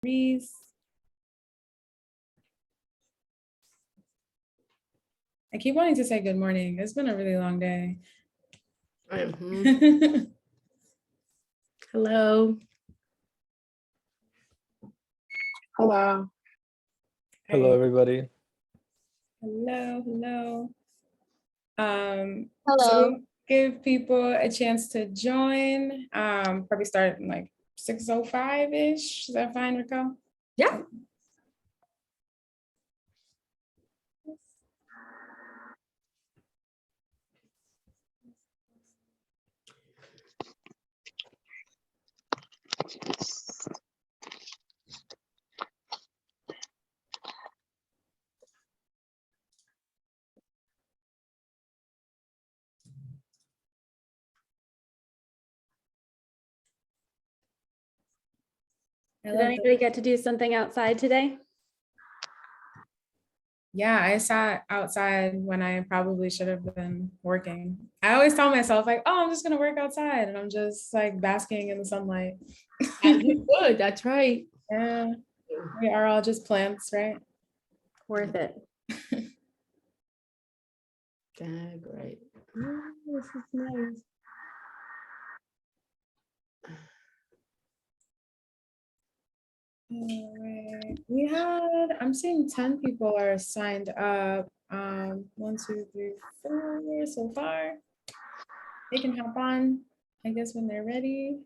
Reese. I keep wanting to say good morning. It's been a really long day. Hello. Hello. Hello, everybody. Hello. Hello. So give people a chance to join. Probably start in like 6:05-ish. Is that fine, Raquel? Yeah. Did anybody get to do something outside today? Yeah, I sat outside when I probably should have been working. I always tell myself like, oh, I'm just gonna work outside, and I'm just like basking in the sunlight. Good, that's right. Yeah, we are all just plants, right? Worth it. Great. Oh, this is nice. All right. I'm seeing 10 people are signed up. 1, 2, 3, 4 so far. They can hop on, I guess, when they're ready.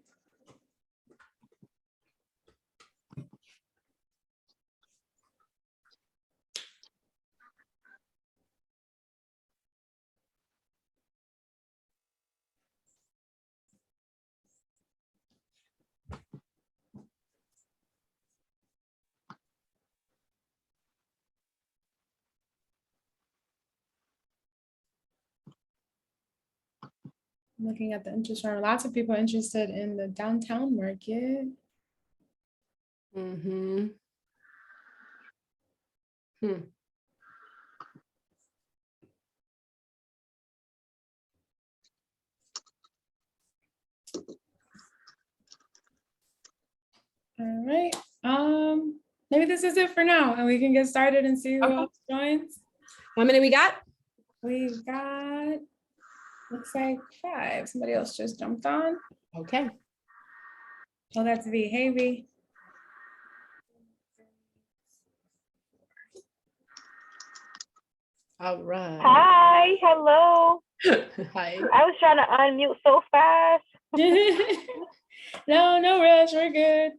Looking at the interest rate, lots of people interested in the downtown market. Mm-hmm. All right. Maybe this is it for now, and we can get started and see who Okay. else joins. How many we got? We've got, looks like 5. Somebody else just jumped on. Okay. Oh, that's V. Hey, V. All right. Hi. Hello. Hi. I was trying to unmute so fast. No rush. We're good.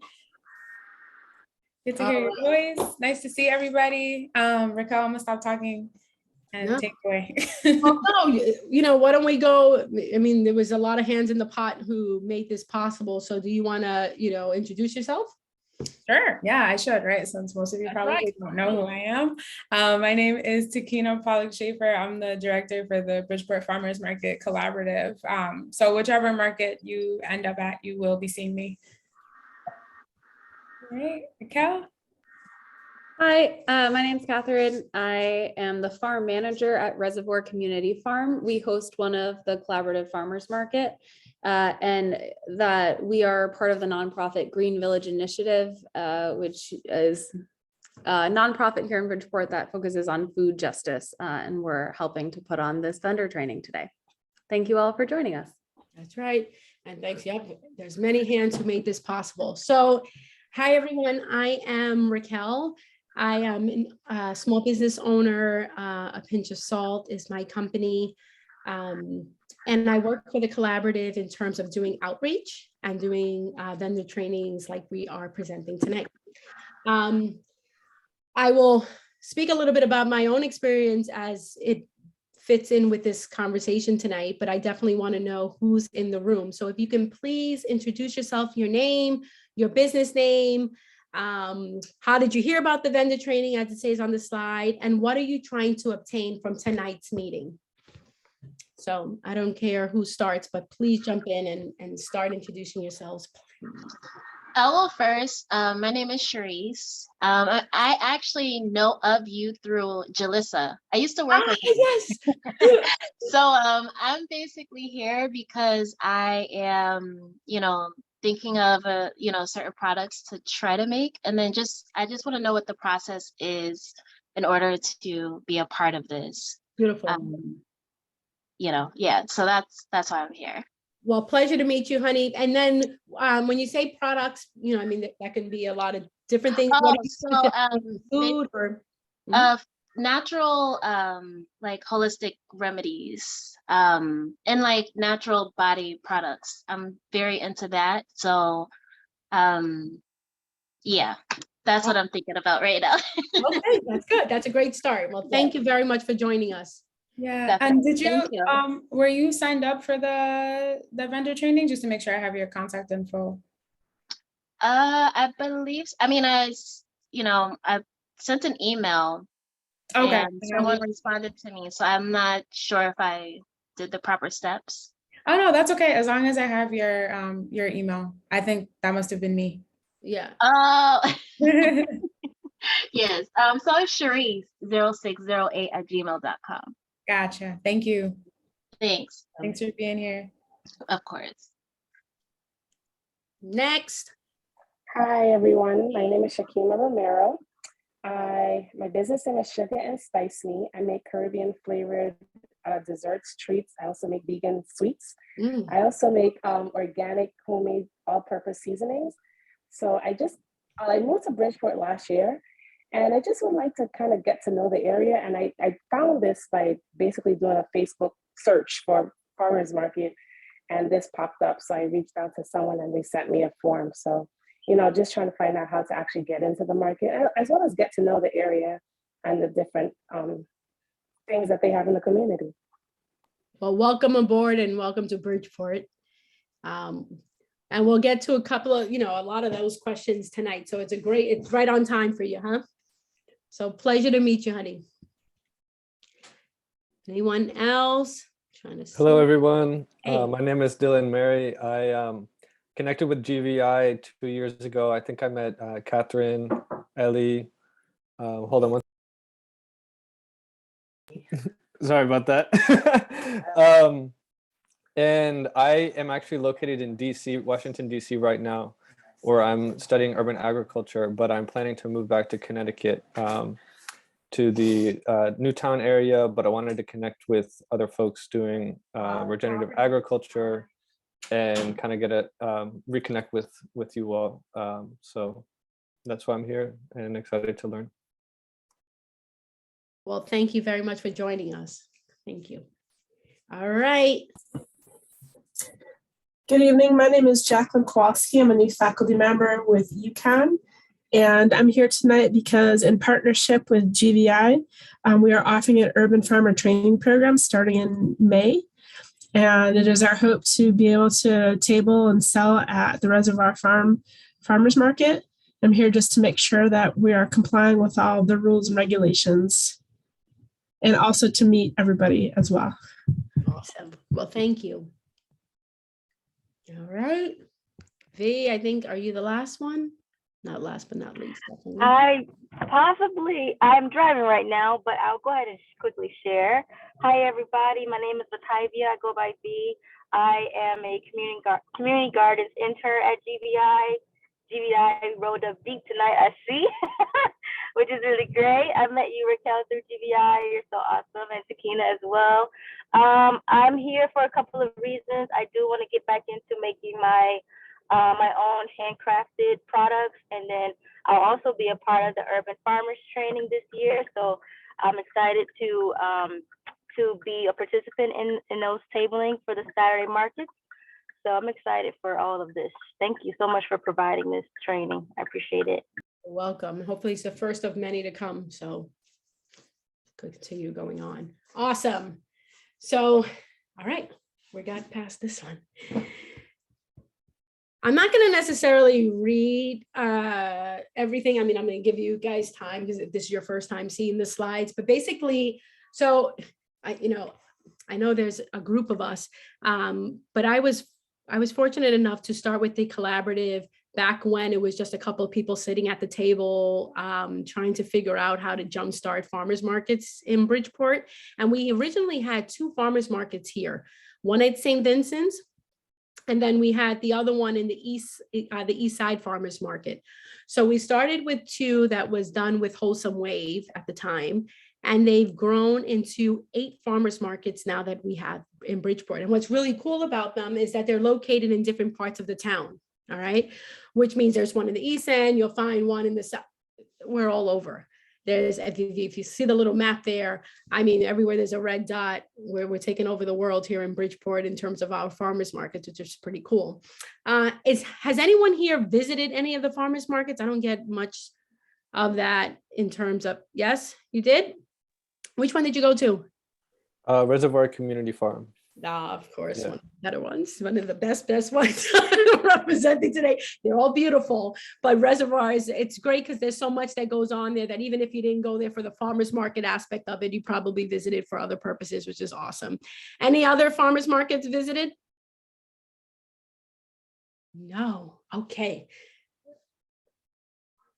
Good to hear your All voice. Nice to see everybody. Raquel, I'm gonna stop talking and No. take away. Well, no, why don't we go? I mean, there was a lot of hands in the pot who made this possible. So do you want to, introduce yourself? Sure. Yeah, I should, right? Since most of you That's probably right. don't know who I am. My name is Takina Pollock-Schaefer. I'm the director for the Bridgeport Farmers Market Collaborative. So whichever market you end up at, you will be seeing me. All right, Raquel? Hi, my name's Catherine. I am the farm manager at Reservoir Community Farm. We host one of the collaborative farmers market, and that we are part of the nonprofit Green Village Initiative, which is a nonprofit here in Bridgeport that focuses on food justice, and we're helping to put on this vendor training today. Thank you all for joining us. That's right. And thanks. Yep. There's many hands who made this possible. So, hi, everyone. I am Raquel. I am a small business owner. A Pinch of Salt is my company. And I work for the collaborative in terms of doing outreach and doing vendor trainings like we are presenting tonight. I will speak a little bit about my own experience as it fits in with this conversation tonight, but I definitely want to know who's in the room. So if you can please introduce yourself, your name, your business name, how did you hear about the vendor training as it says on the slide, and what are you trying to obtain from tonight's meeting? So I don't care who starts, but please jump in and start introducing yourselves, please. I'll go first. My name is Charisse. I actually know of you through Jalissa. I used to work with you. Yes. So I'm basically here because I am, thinking of certain products to try to make, and then I just want to know what the process is in order to be a part of this. Beautiful. Yeah. So that's why I'm here. Well, pleasure to meet you, honey. And then when you say products, I mean, that can be a lot of different things. What Oh, so food or natural like holistic remedies and like natural body products. I'm very into that. So yeah, that's what I'm thinking about right now. Okay, that's good. That's a great start. Well, thank you very much for joining us. Yeah, Definitely. and did you, Thank you. were you signed up for the vendor training, just to make sure I have your contact info? I believe, I mean, I sent an email Okay. and someone responded to me, so I'm not sure if I did the proper steps. Oh no, that's okay. As long as I have your email. I think that must have been me. Yeah. Oh, yes. So it's Cherise0608@gmail.com. Gotcha. Thank you. Thanks. Thanks for being here. Of course. Next. Hi, everyone. My name is Shakima Romero. My business name is Sugar and Spice Me. I make Caribbean flavored desserts, treats. I also make vegan sweets. I also make organic, homemade, all-purpose seasonings. So I moved to Bridgeport last year, and I just would like to kind of get to know the area. And I found this by basically doing a Facebook search for farmers market, and this popped up. So I reached out to someone, and they sent me a form. So just trying to find out how to actually get into the market, as well as get to know the area and the different things that they have in the community. Well, welcome aboard and welcome to Bridgeport. And we'll get to a couple of, a lot of those questions tonight. So it's right on time for you, huh? So pleasure to meet you, honey. Anyone else? Hello, everyone. Hey. My name is Dylan Mary. I connected with GVI 2 years ago. I think I met Catherine, Ellie. Hold on one. Sorry about that. And I am actually located in DC, Washington, DC right now, where I'm studying urban agriculture, but I'm planning to move back to Connecticut to the Newtown area, but I wanted to connect with other folks doing regenerative agriculture and kind of get a reconnect with you all. So that's why I'm here and excited to learn. Well, thank you very much for joining us. Thank you. All right. Good evening. My name is Jacqueline Kowalski. I'm a new faculty member with UConn, and I'm here tonight because in partnership with GVI, we are offering an urban farmer training program starting in May. And it is our hope to be able to table and sell at the Reservoir Farmers Market. I'm here just to make sure that we are complying with all the rules and regulations, and also to meet everybody as well. Awesome. Well, thank you. All right. V, I think, are you the last one? Not last, but not least. Definitely. I'm driving right now, but I'll go ahead and quickly share. Hi, everybody. My name is Latavia. I go by V. I am a community gardens intern at GVI. GVI rolled up deep tonight, I see, which is really great. I met you, Raquel, through GVI. You're so awesome, and Sakina as well. I'm here for a couple of reasons. I do want to get back into making my own handcrafted products, and then I'll also be a part of the Urban Farmers Training this year. So I'm excited to be a participant in those tabling for the Saturday markets. So I'm excited for all of this. Thank you so much for providing this training. I appreciate it. You're welcome. Hopefully it's the first of many to come. So continue going on. Awesome. So, all right, we got past this one. I'm not going to necessarily read everything. I mean, I'm going to give you guys time because this is your first time seeing the slides, but basically, so I know there's a group of us, but I was fortunate enough to start with the collaborative back when it was just a couple of people sitting at the table, trying to figure out how to jumpstart farmers markets in Bridgeport. And we originally had 2 farmers markets here, one at St. Vincent's And then we had the other one in the East Side Farmers Market. So we started with 2 that was done with Wholesome Wave at the time, and they've grown into 8 farmers markets now that we have in Bridgeport. And what's really cool about them is that they're located in different parts of the town, all right? Which means there's one in the East End, you'll find one in the South. We're all over. There's, if you see the little map there, I mean, everywhere there's a red dot, where we're taking over the world here in Bridgeport in terms of our farmers markets, which is pretty cool. Has anyone here visited any of the farmers markets? I don't get much of that in terms of, yes, you did? Which one did you go to? Reservoir Community Farm. Of course, Yeah. one of the better ones, one of the best ones representing today. They're all beautiful, but Reservoirs, it's great because there's so much that goes on there that even if you didn't go there for the farmers market aspect of it, you probably visited for other purposes, which is awesome. Any other farmers markets visited? No. Okay.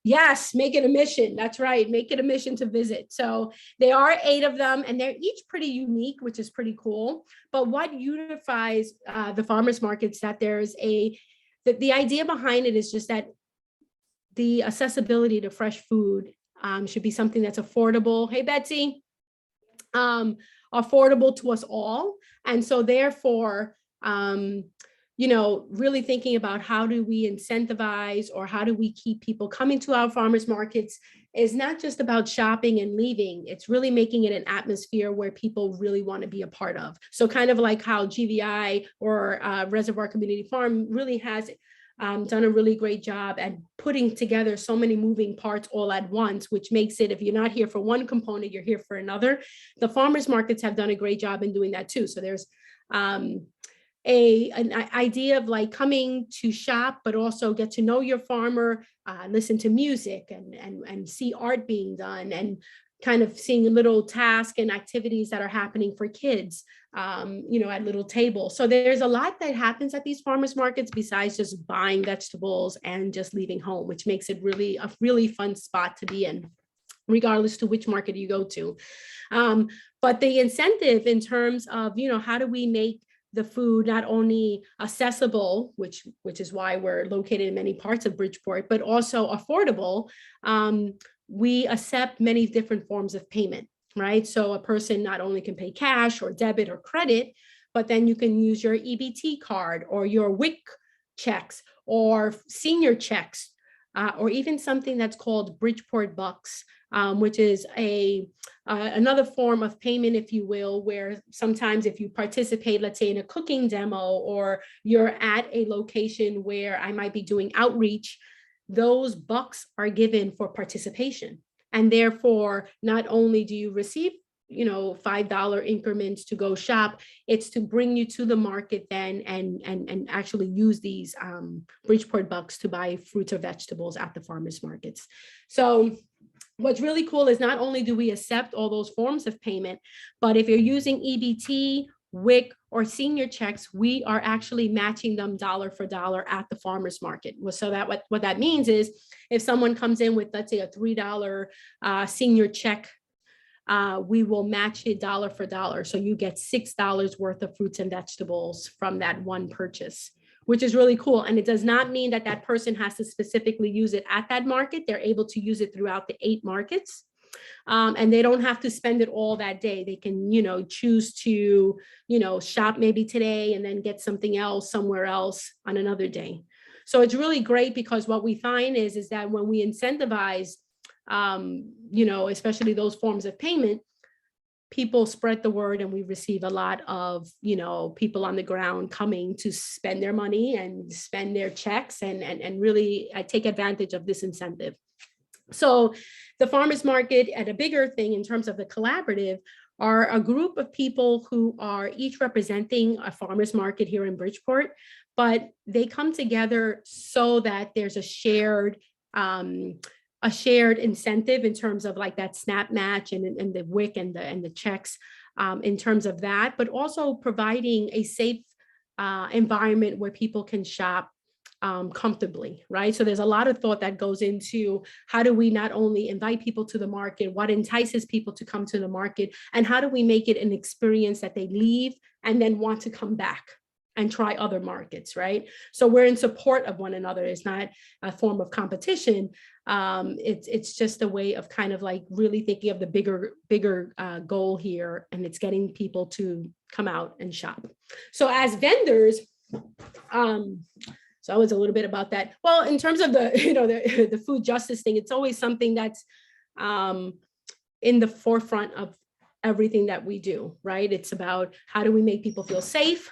Yes, make it a mission. That's right. Make it a mission to visit. So there are 8 of them, and they're each pretty unique, which is pretty cool. But what unifies the farmers markets, that there's the idea behind it is just that the accessibility to fresh food should be something that's affordable. Hey, Betsy, affordable to us all. And so therefore, really thinking about how do we incentivize or how do we keep people coming to our farmers markets is not just about shopping and leaving. It's really making it an atmosphere where people really want to be a part of. So kind of like how GVI or Reservoir Community Farm really has done a really great job at putting together so many moving parts all at once, which makes it, if you're not here for one component, you're here for another. The farmers markets have done a great job in doing that too. So there's an idea of like coming to shop, but also get to know your farmer, listen to music and see art being done, and kind of seeing little tasks and activities that are happening for kids, at little tables. So there's a lot that happens at these farmers markets besides just buying vegetables and just leaving home, which makes it really a really fun spot to be in, regardless to which market you go to. But the incentive in terms of, how do we make the food not only accessible, which is why we're located in many parts of Bridgeport, but also affordable. We accept many different forms of payment, right? So a person not only can pay cash or debit or credit, but then you can use your EBT card or your WIC checks or senior checks, or even something that's called Bridgeport Bucks, which is another form of payment, if you will, where sometimes if you participate, let's say in a cooking demo, or you're at a location where I might be doing outreach, those bucks are given for participation. And therefore, not only do you receive $5 increments to go shop, it's to bring you to the market then and actually use these Bridgeport bucks to buy fruits or vegetables at the farmers markets. So what's really cool is not only do we accept all those forms of payment, but if you're using EBT, WIC, or senior checks, we are actually matching them dollar for dollar at the farmers market. So that what that means is if someone comes in with, let's say, a $3 senior check, we will match it dollar for dollar. So you get $6 worth of fruits and vegetables from that one purchase, which is really cool. And it does not mean that that person has to specifically use it at that market. They're able to use it throughout the 8 markets. And they don't have to spend it all that day. They can, choose to, shop maybe today and then get something else somewhere else on another day. So it's really great because what we find is that when we incentivize, especially those forms of payment, people spread the word and we receive a lot of, people on the ground coming to spend their money and spend their checks and really take advantage of this incentive. So the farmers market, at a bigger thing in terms of the collaborative, are a group of people who are each representing a farmers market here in Bridgeport, but they come together so that there's a shared incentive in terms of like that snap match and the WIC and the checks in terms of that, but also providing a safe environment where people can shop comfortably, right? So there's a lot of thought that goes into how do we not only invite people to the market, what entices people to come to the market, and how do we make it an experience that they leave and then want to come back, and try other markets, right? So we're in support of one another. It's not a form of competition. It's just a way of kind of like really thinking of the bigger goal here, and it's getting people to come out and shop. So as vendors, so I was a little bit about that. Well, in terms of the, the food justice thing, it's always something that's in the forefront of everything that we do, right? It's about how do we make people feel safe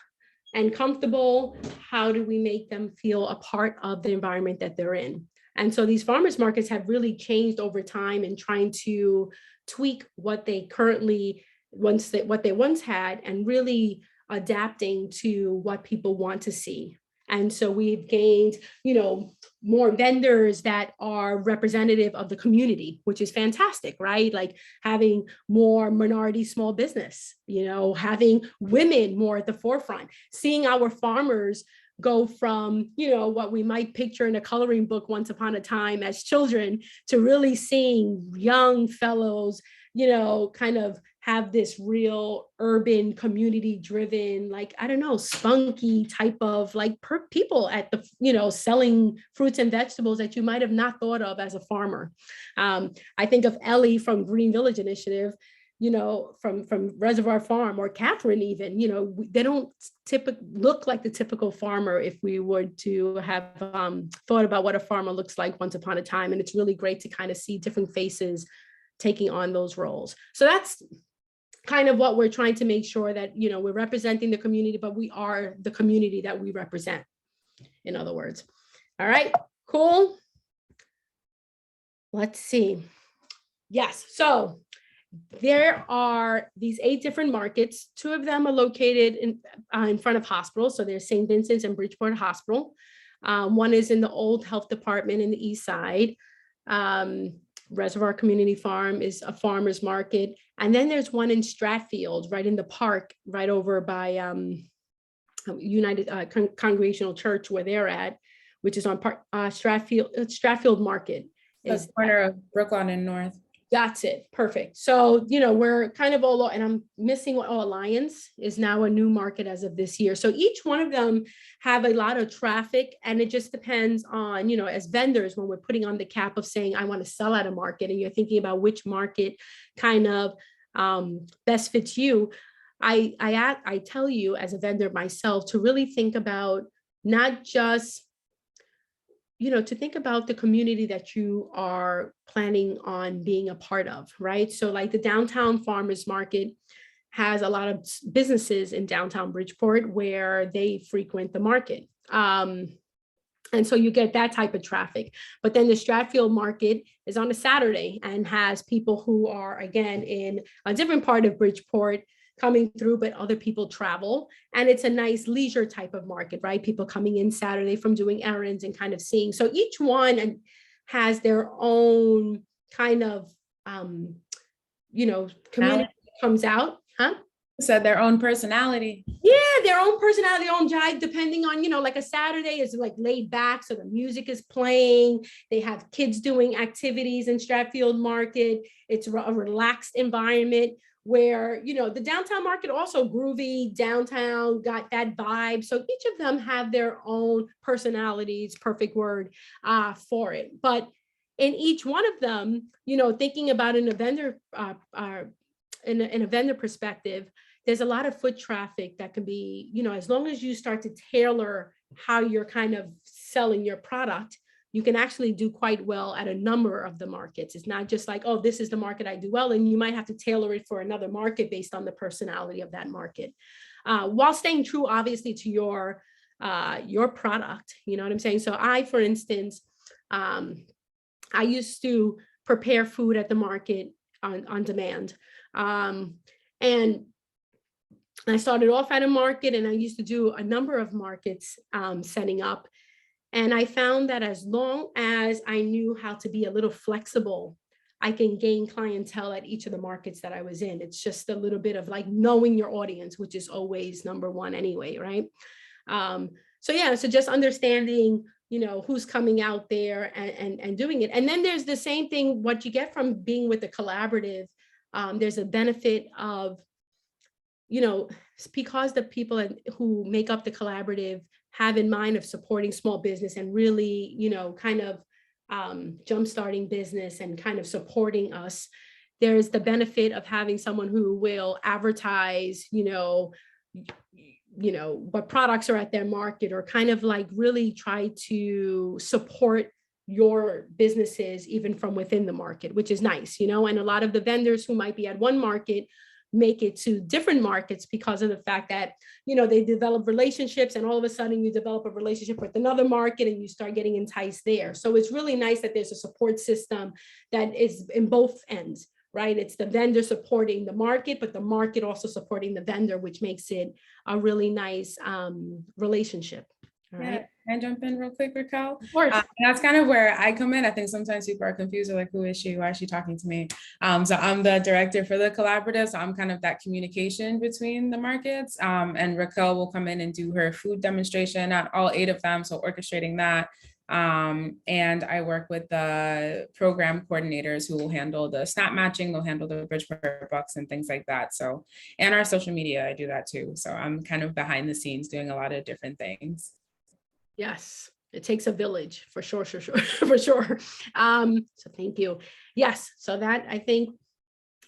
and comfortable? How do we make them feel a part of the environment that they're in? And so these farmers markets have really changed over time in trying to tweak what they currently what they once had, and really adapting to what people want to see. And so we've gained, more vendors that are representative of the community, which is fantastic, right? Like having more minority small business, having women more at the forefront, seeing our farmers go from, what we might picture in a coloring book once upon a time as children, to really seeing young fellows, kind of have this real urban community driven, like, I don't know, spunky type of like people at the, selling fruits and vegetables that you might have not thought of as a farmer. I think of Ellie from Green Village Initiative, from Reservoir Farm, or Catherine even, they don't look like the typical farmer if we were to have thought about what a farmer looks like once upon a time. And it's really great to kind of see different faces taking on those roles. So that's kind of what we're trying to make sure that, we're representing the community, but we are the community that we represent, in other words. All right, cool. Let's see. Yes, so there are these 8 different markets. 2 of them are located in front of hospitals. So there's St. Vincent's and Bridgeport Hospital. One is in the old health department in the east side. Reservoir Community Farm is a farmer's market. And then there's one in Stratfield, right in the park, right over by United Congregational Church, where they're at, which is on Stratfield Market. That's corner of Brookline and North. That's it. Perfect. So, we're kind of all, and I'm missing Alliance is now a new market as of this year. So each one of them have a lot of traffic, and it just depends on, as vendors, when we're putting on the cap of saying, I want to sell at a market, and you're thinking about which market kind of best fits you. I tell you as a vendor myself to really think about not just to think about the community that you are planning on being a part of, right? So like the downtown farmers market has a lot of businesses in downtown Bridgeport where they frequent the market. And so you get that type of traffic. But then the Stratfield market is on a Saturday and has people who are, again, in a different part of Bridgeport coming through, but other people travel. And it's a nice leisure type of market, right? People coming in Saturday from doing errands and kind of seeing. So each one has their own kind of, community that comes out, huh? Said their own personality. Yeah, their own personality, their own jive, depending on, like a Saturday is like laid back. So the music is playing. They have kids doing activities in Stratfield Market. It's a relaxed environment where, the downtown market also groovy, downtown, got that vibe. So each of them have their own personalities, perfect word for it. But in each one of them, thinking about in a vendor, in a vendor perspective, there's a lot of foot traffic that can be, as long as you start to tailor how you're kind of selling your product, you can actually do quite well at a number of the markets. It's not just like, oh, this is the market I do well, and you might have to tailor it for another market based on the personality of that market, while staying true, obviously, to your product. You know what I'm saying? So I, for instance, I used to prepare food at the market on demand, and I started off at a market, and I used to do a number of markets setting up. And I found that as long as I knew how to be a little flexible, I can gain clientele at each of the markets that I was in. It's just a little bit of like knowing your audience, which is always number one anyway, right? So just understanding, who's coming out there and doing it. And then there's the same thing, what you get from being with the collaborative, there's a benefit of you know, because the people who make up the collaborative have in mind of supporting small business and really, you know, kind of jumpstarting business and kind of supporting us, there's the benefit of having someone who will advertise, you know, what products are at their market, or kind of like really try to support your businesses even from within the market, which is nice, you know. And a lot of the vendors who might be at one market make it to different markets because of the fact that, you know, they develop relationships, and all of a sudden you develop a relationship with another market and you start getting enticed there. So it's really nice that there's a support system that is in both ends, right? It's the vendor supporting the market, but the market also supporting the vendor, which makes it a really nice relationship. All right. Can I jump in real quick, Raquel? Of course. That's kind of where I come in. I think sometimes people are confused, or like, who is she? Why is she talking to me? So I'm the director for the collaborative. So I'm kind of that communication between the markets. And Raquel will come in and do her food demonstration at all 8 of them. So orchestrating that. And I work with the program coordinators who will handle the snap matching, they'll handle the Bridgeport bucks and things like that. So, and our social media, I do that too. So I'm kind of behind the scenes doing a lot of different things. Yes, it takes a village for sure, for sure. So thank you. Yes, so that, I think,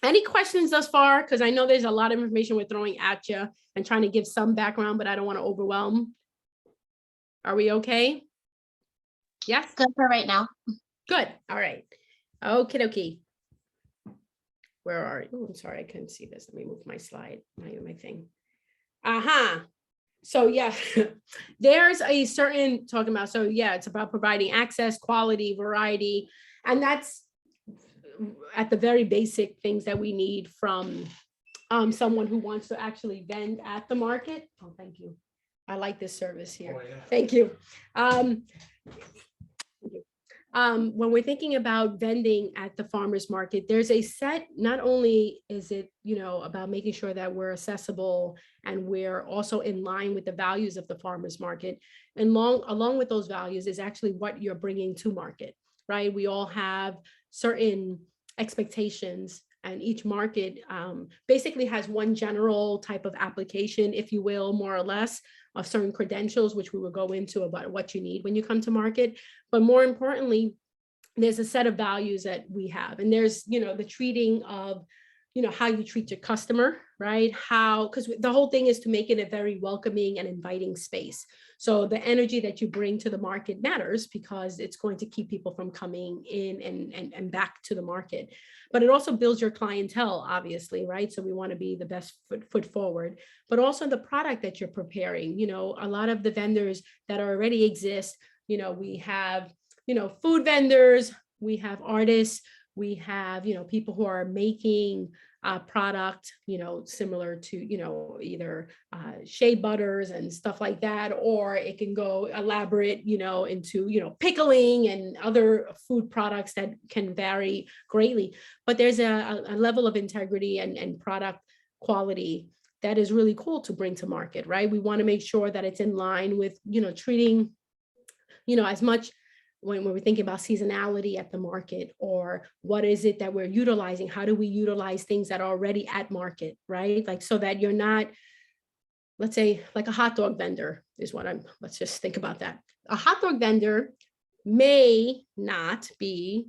any questions thus far? Because I know there's a lot of information we're throwing at you and trying to give some background, but I don't want to overwhelm. Are we okay? Yes. Good for right now. Good. All right. Okie dokie. Where are you? Oh, I'm sorry, I couldn't see this. Let me move my slide, my thing. So yeah, there's a certain talking about, so yeah, it's about providing access, quality, variety, and that's at the very basic things that we need from someone who wants to actually vend at the market. Oh, thank you. I like this service here. Oh, yeah. Thank you. When we're thinking about vending at the farmers market, there's a set, not only is it, you know, about making sure that we're accessible and we're also in line with the values of the farmers market, and along with those values is actually what you're bringing to market, right? We all have certain expectations, and each market basically has one general type of application, if you will, more or less, of certain credentials, which we will go into about what you need when you come to market. But more importantly, there's a set of values that we have. And there's, you know, the treating of, you know, how you treat your customer, right? How, because the whole thing is to make it a very welcoming and inviting space. So the energy that you bring to the market matters, because it's going to keep people from coming in and back to the market. But it also builds your clientele, obviously, right? So we want to be the best foot forward, but also the product that you're preparing. You know, a lot of the vendors that already exist, you know, we have, you know, food vendors, we have artists, we have, you know, people who are making product, you know, similar to, you know, either shea butters and stuff like that, or it can go elaborate, you know, into, you know, pickling and other food products that can vary greatly. But there's a level of integrity and product quality that is really cool to bring to market, right? We want to make sure that it's in line with, you know, treating, you know, as much when we're thinking about seasonality at the market, or what is it that we're utilizing? How do we utilize things that are already at market, right? Like, so that you're not, let's say, like a hot dog vendor is what let's just think about that. A hot dog vendor may not be,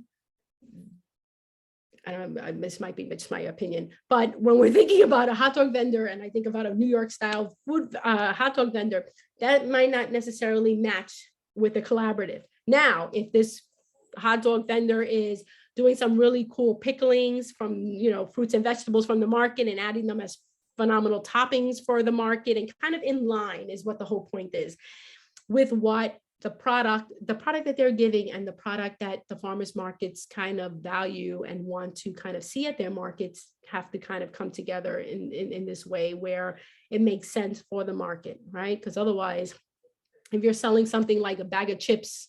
I don't know, this might be just my opinion, but when we're thinking about a hot dog vendor, and I think about a New York style food hot dog vendor, that might not necessarily match with the collaborative. Now, if this hot dog vendor is doing some really cool picklings from, you know, fruits and vegetables from the market and adding them as phenomenal toppings for the market, and kind of in line is what the whole point is with what the product that they're giving, and the product that the farmers markets kind of value and want to kind of see at their markets have to kind of come together in this way where it makes sense for the market, right? Because otherwise, if you're selling something like a bag of chips,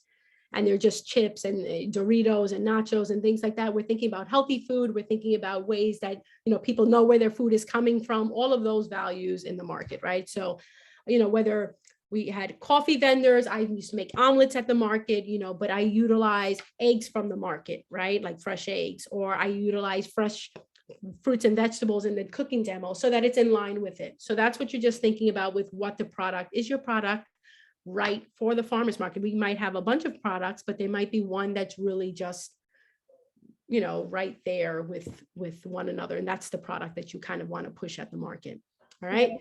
and they're just chips and Doritos and nachos and things like that, we're thinking about healthy food. We're thinking about ways that, you know, people know where their food is coming from, all of those values in the market, right? So, you know, whether we had coffee vendors, I used to make omelets at the market, you know, but I utilize eggs from the market, right? Like fresh eggs, or I utilize fresh fruits and vegetables in the cooking demo so that it's in line with it. So that's what you're just thinking about with what the product is. Your product right for the farmer's market? We might have a bunch of products, but there might be one that's really just, you know, right there with one another. And that's the product that you kind of want to push at the market. All right.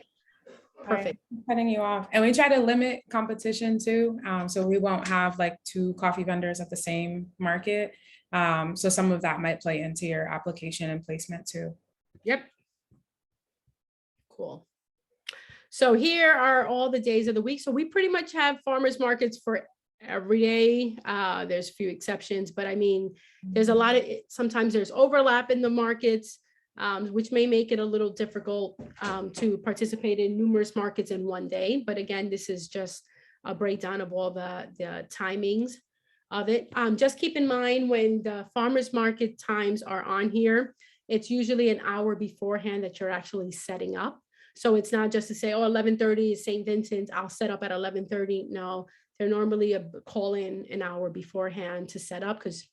Perfect. Cutting you off. And we try to limit competition too. So we won't have like 2 coffee vendors at the same market. So some of that might play into your application and placement too. Yep. Cool. So here are all the days of the week. So we pretty much have farmers markets for every day. There's a few exceptions, but I mean, there's a lot of, sometimes there's overlap in the markets, which may make it a little difficult to participate in numerous markets in one day. But again, this is just a breakdown of all the timings of it. Just keep in mind when the farmers market times are on here, it's usually an hour beforehand that you're actually setting up. So it's not just to say, oh, 11:30 is St. Vincent's, I'll set up at 11:30. No, they're normally a call in an hour beforehand to set up, because,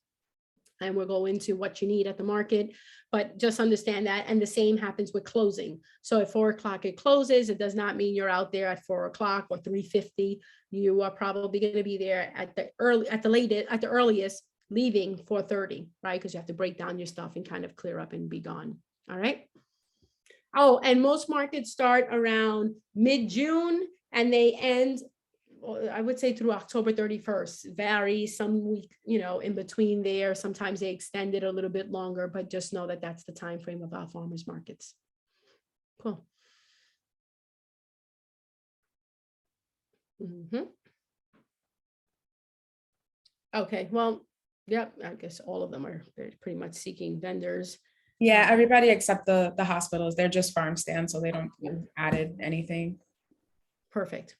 and we'll go into what you need at the market, but just understand that. And the same happens with closing. So at 4 o'clock it closes, it does not mean you're out there at 4 o'clock or 3:50. You are probably going to be there at the earliest, leaving 4:30, right? Because you have to break down your stuff and kind of clear up and be gone. All right. Oh, and most markets start around mid-June and they end, I would say, through October 31st. Varies some week, you know, in between there. Sometimes they extend it a little bit longer, but just know that that's the time frame of our farmers markets. Cool. Okay, well, yep, I guess all of them are, they're pretty much seeking vendors. Yeah, everybody except the hospitals, they're just farm stands, so they don't added anything. Perfect.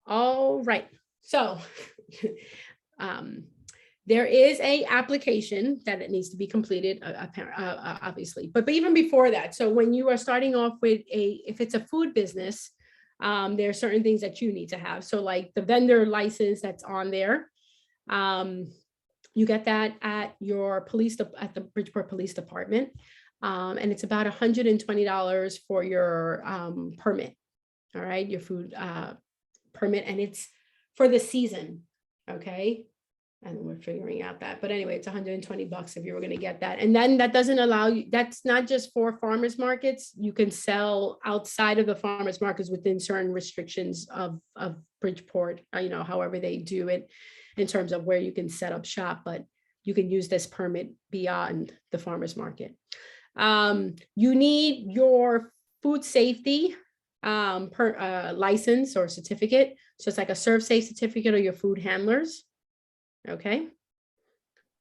All right, so there is a application that it needs to be completed, obviously, but even before that, so when you are starting off with if it's a food business, there are certain things that you need to have. So like the vendor license that's on there, you get that at your at the Bridgeport Police Department, and it's about $120 for your permit. All right, your food permit, and it's for the season. Okay, and we're figuring out that, but anyway, it's $120 if you were going to get that. And then that doesn't allow you, that's not just for farmers markets. You can sell outside of the farmers markets within certain restrictions of Bridgeport, you know, however they do it in terms of where you can set up shop, but you can use this permit beyond the farmers market. You need your food safety license or certificate. So it's like a serve safe certificate or your food handlers. Okay.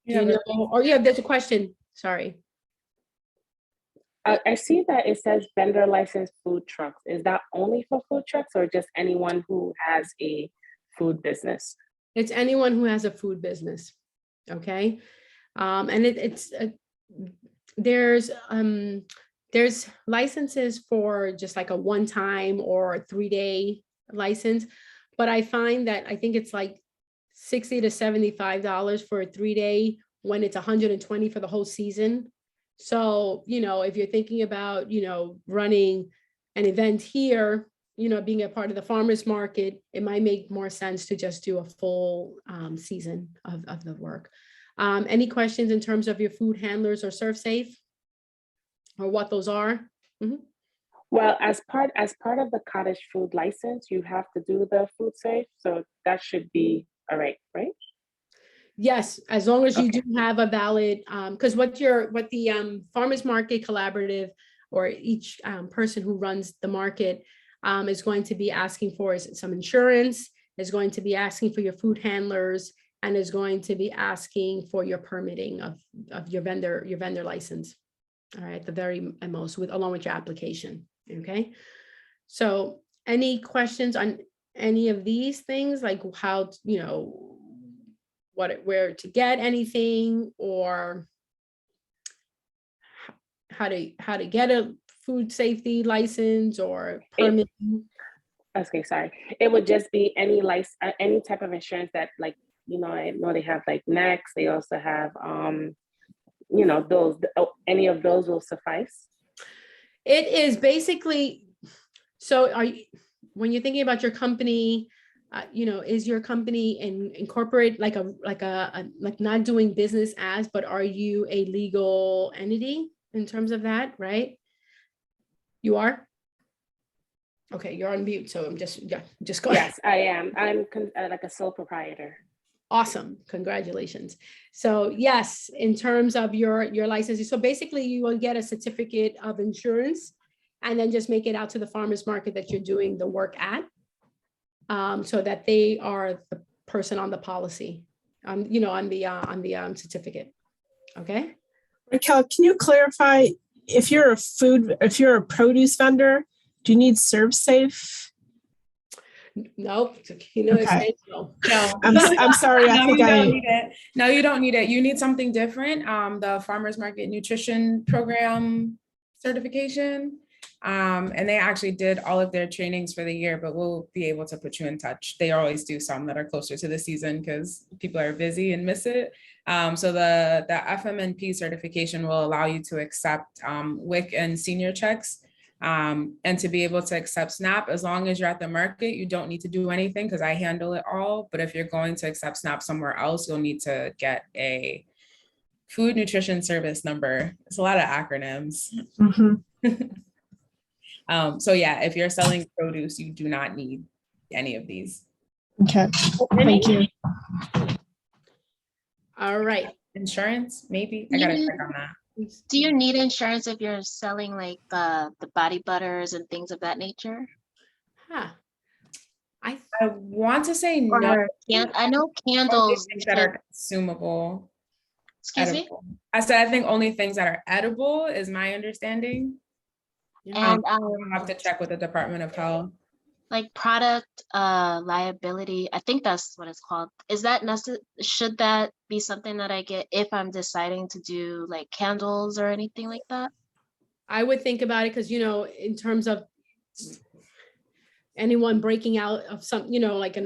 Yeah, you know, or yeah, there's a question. Sorry. I see that it says vendor license food trucks. Is that only for food trucks or just anyone who has a food business? It's anyone who has a food business. Okay. And there's licenses for just like a one-time or 3-day license, but I find that I think it's like $60 to $75 for a 3-day when it's $120 for the whole season. So, you know, if you're thinking about, you know, running an event here, you know, being a part of the farmers market, it might make more sense to just do a full season of the work. Any questions in terms of your food handlers or serve safe or what those are? Mm-hmm. Well, as part of the cottage food license, you have to do the food safe. So that should be all right, right? Yes, as long as you do have a valid, because what the farmers market collaborative or each person who runs the market is going to be asking for is some insurance, is going to be asking for your food handlers, and is going to be asking for your permitting of your vendor license. All right, the very most along with your application. Okay, so any questions on any of these things, like how, you know, where to get anything, or how to get a food safety license or permit? Okay, sorry. It would just be any type of insurance that like You know, I know they have like Next. They also have, you know, those, any of those will suffice. It is basically, so when you're thinking about your company, you know, is your company incorporate like not doing business as, but are you a legal entity in terms of that, right? You are? Okay, you're on mute, so I'm just go ahead. Yes, I am. I'm like a sole proprietor. Awesome, congratulations. So yes, in terms of your licensing, so basically you will get a certificate of insurance and then just make it out to the farmer's market that you're doing the work at, so that they are the person on the policy, you know, on the certificate. Okay. Raquel, can you clarify if you're a produce vendor, do you need ServSafe? Nope. You know, Okay. no. I'm sorry. I think you don't need it. No, you don't need it. You need something different. The Farmers Market Nutrition Program certification. And they actually did all of their trainings for the year, but we'll be able to put you in touch. They always do some that are closer to the season because people are busy and miss it. So the FMNP certification will allow you to accept WIC and senior checks. And to be able to accept SNAP, as long as you're at the market, you don't need to do anything because I handle it all. But if you're going to accept SNAP somewhere else, you'll need to get a food nutrition service number. It's a lot of acronyms. So yeah, if you're selling produce, you do not need any of these. Okay, thank you. All right. Insurance, maybe. I gotta check on that. Do you need insurance if you're selling like the body butters and things of that nature? Huh. I want to say no. I know candles things that are consumable. Excuse edible. Me? I said I think only things that are edible is my understanding. And I'll have to check with the Department of Health. Like product liability, I think that's what it's called. Is that necessary? Should that be something that I get if I'm deciding to do like candles or anything like that? I would think about it because, you know, in terms of anyone breaking out of some, you know, like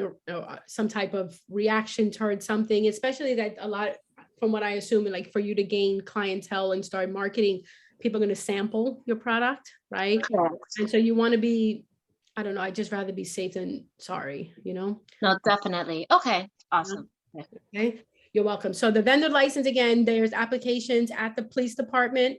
some type of reaction towards something, especially that a lot, from what I assume, like for you to gain clientele and start marketing, people are going to sample your product, right? Correct. And so you want to be, I don't know, I'd just rather be safe than sorry, you know? No, definitely. Okay, awesome. Okay, you're welcome. So the vendor license, again, there's applications at the police department.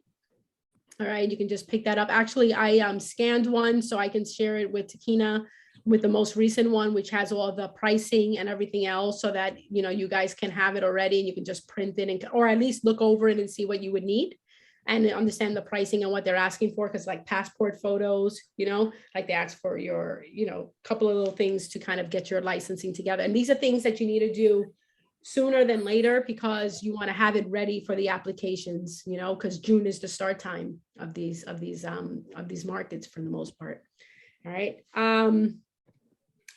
All right, you can just pick that up. Actually, I scanned one so I can share it with Takina with the most recent one, which has all the pricing and everything else so that, you know, you guys can have it already and you can just print it and, or at least look over it and see what you would need and understand the pricing and what they're asking for. Cause like passport photos, you know, like they ask for your, you know, couple of little things to kind of get your licensing together. And these are things that you need to do sooner than later because you want to have it ready for the applications, you know, because June is the start time of these markets for the most part. All right.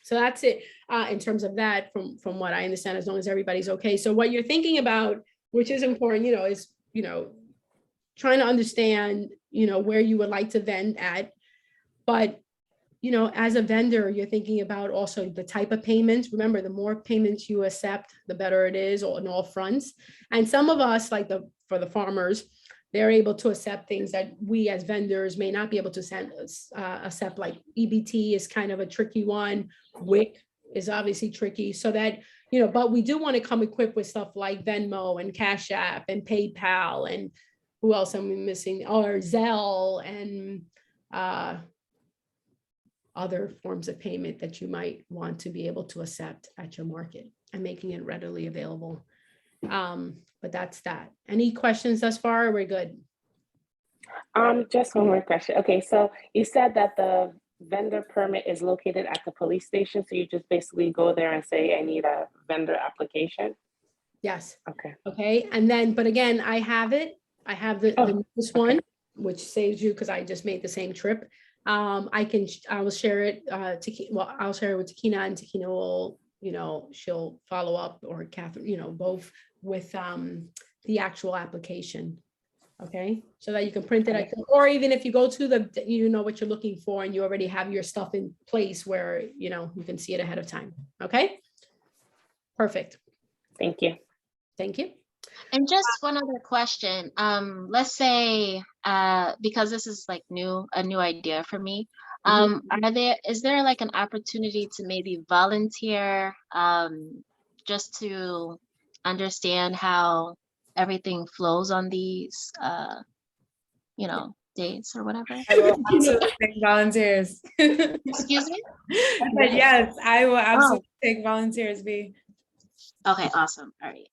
So that's it in terms of that from what I understand, as long as everybody's okay. So what you're thinking about, which is important, you know, is, you know, trying to understand, you know, where you would like to vend at, but you know, as a vendor, you're thinking about also the type of payments. Remember, the more payments you accept, the better it is on all fronts. And some of us, like for the farmers, they're able to accept things that we as vendors may not be able to accept, like EBT is kind of a tricky one. WIC is obviously tricky. So that, you know, but we do want to come equipped with stuff like Venmo and Cash App and PayPal and who else am I missing? Or Zelle and other forms of payment that you might want to be able to accept at your market and making it readily available. But that's that. Any questions thus far? We're good. Just one more question. Okay, so you said that the vendor permit is located at the police station, so you just basically go there and say, I need a vendor application? Yes. Okay. Okay, and then, but again, I have it. I have this one, which saves you because I just made the same trip. I will share it I'll share it with Takina, and Takina will, you know, she'll follow up, or Catherine, you know, both with the actual application. Okay, so that you can print it, or even if you go to you know what you're looking for and you already have your stuff in place where, you know, you can see it ahead of time. Okay, perfect. Thank you. Thank you. And just one other question. Let's say, because this is like a new idea for me. Is there like an opportunity to maybe volunteer, just to understand how everything flows on these, days or whatever? I will absolutely take volunteers. Excuse me? I said yes, I will Oh, absolutely take volunteers, B. okay, awesome. All right.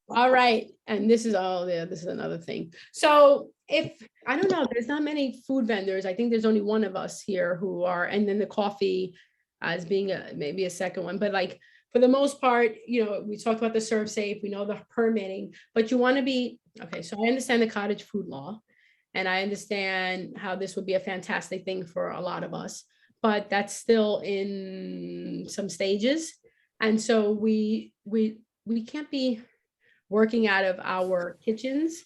All right, and this is another thing. So I don't know, there's not many food vendors. I think there's only one of us here who are, and then the coffee as being maybe a second one, but like for the most part, we talked about the serve safe, we know the permitting, but you want to be, okay, so I understand the cottage food law, and I understand how this would be a fantastic thing for a lot of us, but that's still in some stages. And so we can't be working out of our kitchens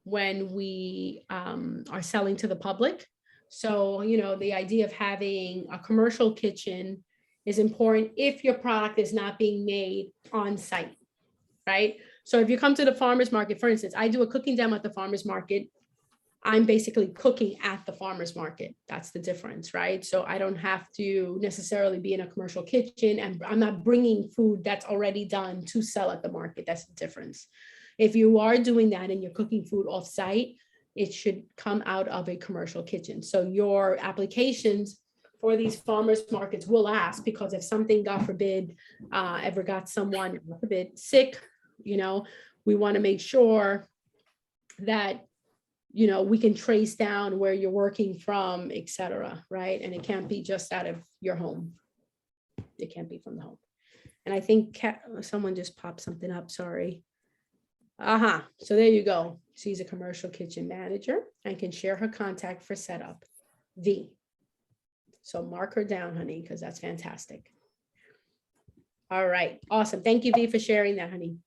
when we are selling to the public. So, the idea of having a commercial kitchen is important if your product is not being made on site, right? So if you come to the farmer's market, for instance, I do a cooking demo at the farmer's market. I'm basically cooking at the farmer's market. That's the difference, right? So I don't have to necessarily be in a commercial kitchen, and I'm not bringing food that's already done to sell at the market. That's the difference. If you are doing that and you're cooking food off site, it should come out of a commercial kitchen. So your applications for these farmers markets will ask, because if something, God forbid, ever got someone, God forbid, sick, we want to make sure that we can trace down where you're working from, et cetera, right? And it can't be just out of your home. It can't be from the home. And I think someone just popped something up, sorry. So there you go. She's a commercial kitchen manager and can share her contact for setup. V. So mark her down, honey, because that's fantastic. All right, awesome. Thank you, V, for sharing that, honey.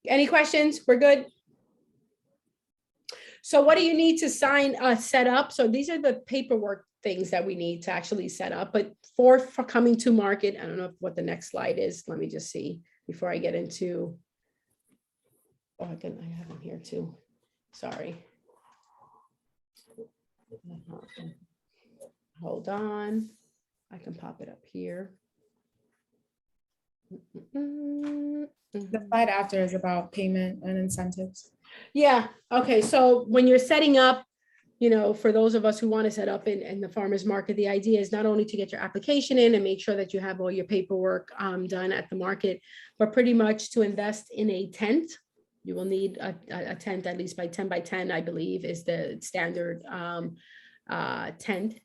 Any questions? We're good. So what do you need to set up? So these are the paperwork things that we need to actually set up, but for coming to market, I don't know what the next slide is. Let me just see before I get into, I have them here too. Sorry. Hold on. I can pop it up here. The slide after is about payment and incentives. Yeah. Okay. So when you're setting up, for those of us who want to set up in the farmer's market, the idea is not only to get your application in and make sure that you have all your paperwork done at the market, but pretty much to invest in a tent. You will need a tent at least by 10 by 10, I believe, is the standard tent.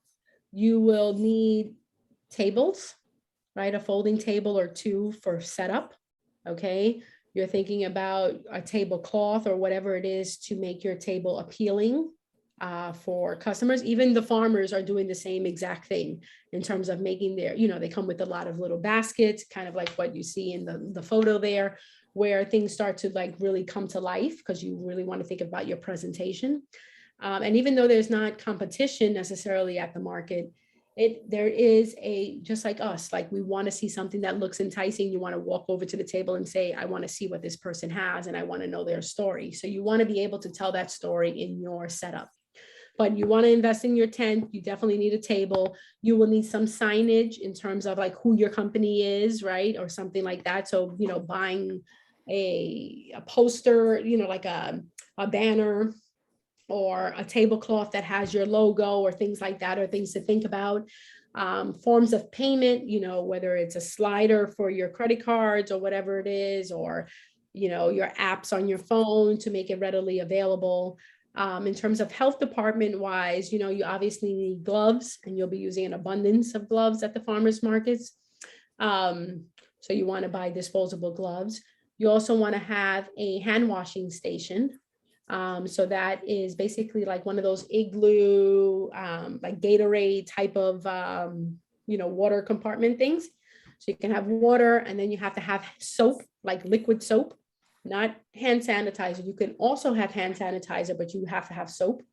You will need tables, right? A folding table or two for setup. Okay. You're thinking about a tablecloth or whatever it is to make your table appealing for customers. Even the farmers are doing the same exact thing in terms of making their, they come with a lot of little baskets, kind of like what you see in the photo there, where things start to like really come to life because you really want to think about your presentation. And even though there's not competition necessarily at the market, there is just like us, like we want to see something that looks enticing. You want to walk over to the table and say, I want to see what this person has and I want to know their story. So you want to be able to tell that story in your setup. But you want to invest in your tent. You definitely need a table. You will need some signage in terms of like who your company is, right? Or something like that. So, buying a poster, like a banner or a tablecloth that has your logo or things like that, or things to think about. Forms of payment, whether it's a slider for your credit cards or whatever it is, or, your apps on your phone to make it readily available. In terms of health department wise, you obviously need gloves, and you'll be using an abundance of gloves at the farmers markets. So you want to buy disposable gloves. You also want to have a hand washing station. So that is basically like one of those igloo, like Gatorade type of, water compartment things. So you can have water, and then you have to have soap, like liquid soap, not hand sanitizer. You can also have hand sanitizer, but you have to have soap.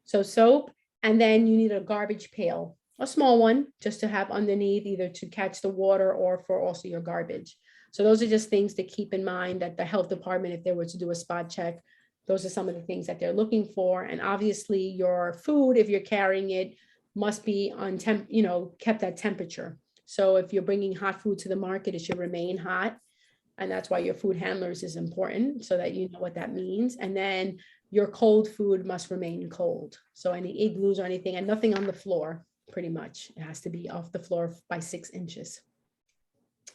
So soap, and then you need a garbage pail a small one, just to have underneath, either to catch the water or for also your garbage. So those are just things to keep in mind that the health department, if they were to do a spot check, those are some of the things that they're looking for. And obviously your food, if you're carrying it, must be on temp, kept at temperature. So if you're bringing hot food to the market, it should remain hot. And that's why your food handlers is important, so that you know what that means. And then your cold food must remain cold. So any igloos or anything, and nothing on the floor, pretty much. It has to be off the floor by 6 inches.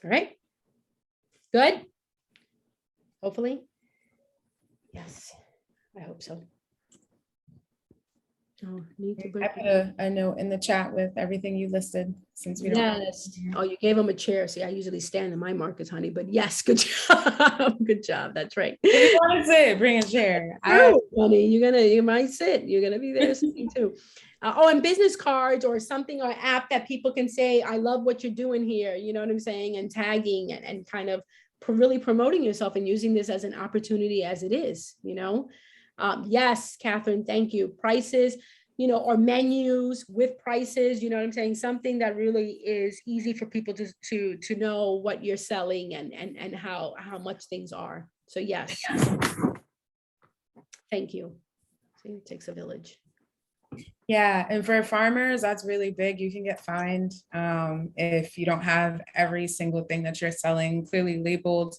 All right. Good. Hopefully. Yes, I hope so. Oh, need to bring. I put a note in the chat with everything you listed, since we don't. Yes. Oh, you gave them a chair. See, I usually stand in my markets, honey, but yes, good job. Good job. That's right. If you want to sit, bring a chair. Oh, honey, you might sit. You're gonna be there sitting too. And business cards or something, or app that people can say, I love what you're doing here. You know what I'm saying? And tagging and kind of really promoting yourself and using this as an opportunity as it is, Yes, Catherine, thank you. Prices, or menus with prices, you know what I'm saying? Something that really is easy for people to know what you're selling and how much things are. So yes. Thank you. See, it takes a village. Yeah, and for farmers, that's really big. You can get fined if you don't have every single thing that you're selling clearly labeled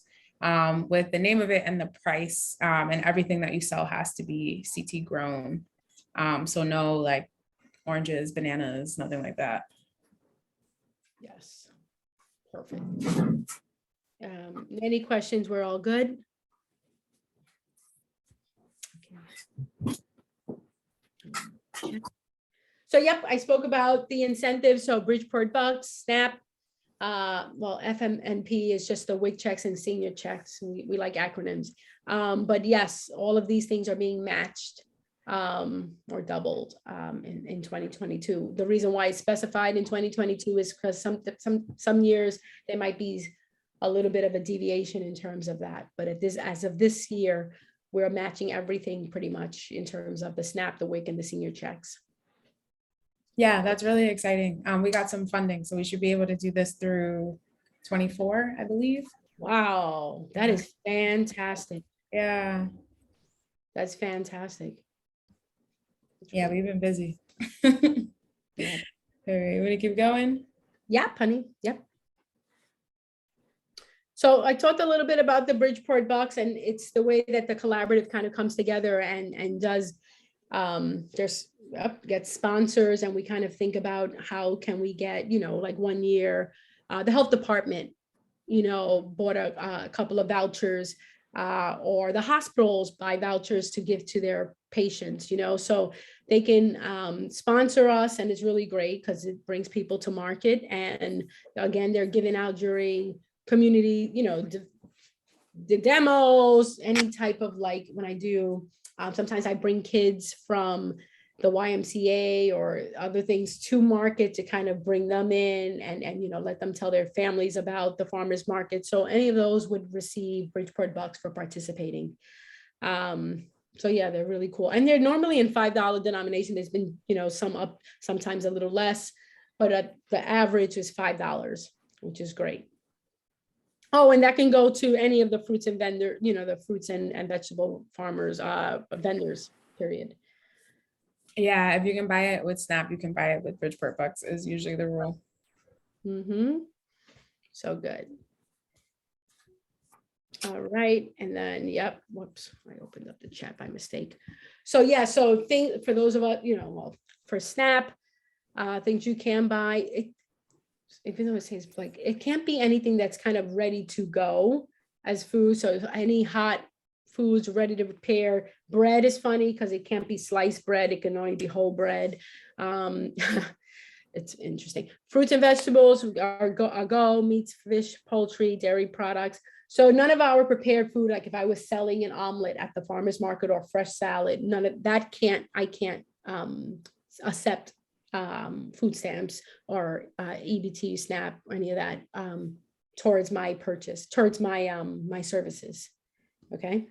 with the name of it and the price, and everything that you sell has to be CT grown. So no like oranges, bananas, nothing like that. Yes, perfect. Any questions? We're all good. Okay. So yep, I spoke about the incentives. So Bridgeport Bucks, SNAP, FMNP is just the WIC checks and senior checks. We like acronyms. But yes, all of these things are being matched or doubled in 2022. The reason why it's specified in 2022 is because some years there might be a little bit of a deviation in terms of that. But as of this year, we're matching everything pretty much in terms of the SNAP, the WIC, and the senior checks. Yeah, that's really exciting. We got some funding, so we should be able to do this through 24, I believe. Wow, that is fantastic. Yeah. That's fantastic. Yeah, we've been busy. Yeah. All right, you want to keep going? Yep, honey. Yep. So I talked a little bit about the Bridgeport Bucks, and it's the way that the collaborative kind of comes together and does get sponsors, and we kind of think about how can we get, like 1 year, the health department, bought a couple of vouchers, or the hospitals buy vouchers to give to their patients, so they can sponsor us, and it's really great because it brings people to market. And again, they're giving out during community, the demos, any type of, like when I do, sometimes I bring kids from the YMCA or other things to market to kind of bring them in and let them tell their families about the farmers market. So any of those would receive Bridgeport Bucks for participating. So yeah, they're really cool. And they're normally in $5 denomination. There's been, some up, sometimes a little less, but the average is $5, which is great. Oh, and that can go to any of the fruits and vendor, the fruits and vegetable farmers, vendors, period. Yeah, if you can buy it with SNAP, you can buy it with Bridgeport Bucks is usually the rule. Mm-hmm. So good. All right, and then, yep, whoops, I opened up the chat by mistake. So yeah, so for those of us, for SNAP, things you can buy, even though it says like, it can't be anything that's kind of ready to go as food. So any hot foods ready to prepare. Bread is funny because it can't be sliced bread. It can only be whole bread. It's interesting. Fruits and vegetables are go, meats, fish, poultry, dairy products. So none of our prepared food, like if I was selling an omelet at the farmer's market or fresh salad, none of that I can't accept food stamps or EBT, SNAP, or any of that towards my purchase, towards my my services. Okay,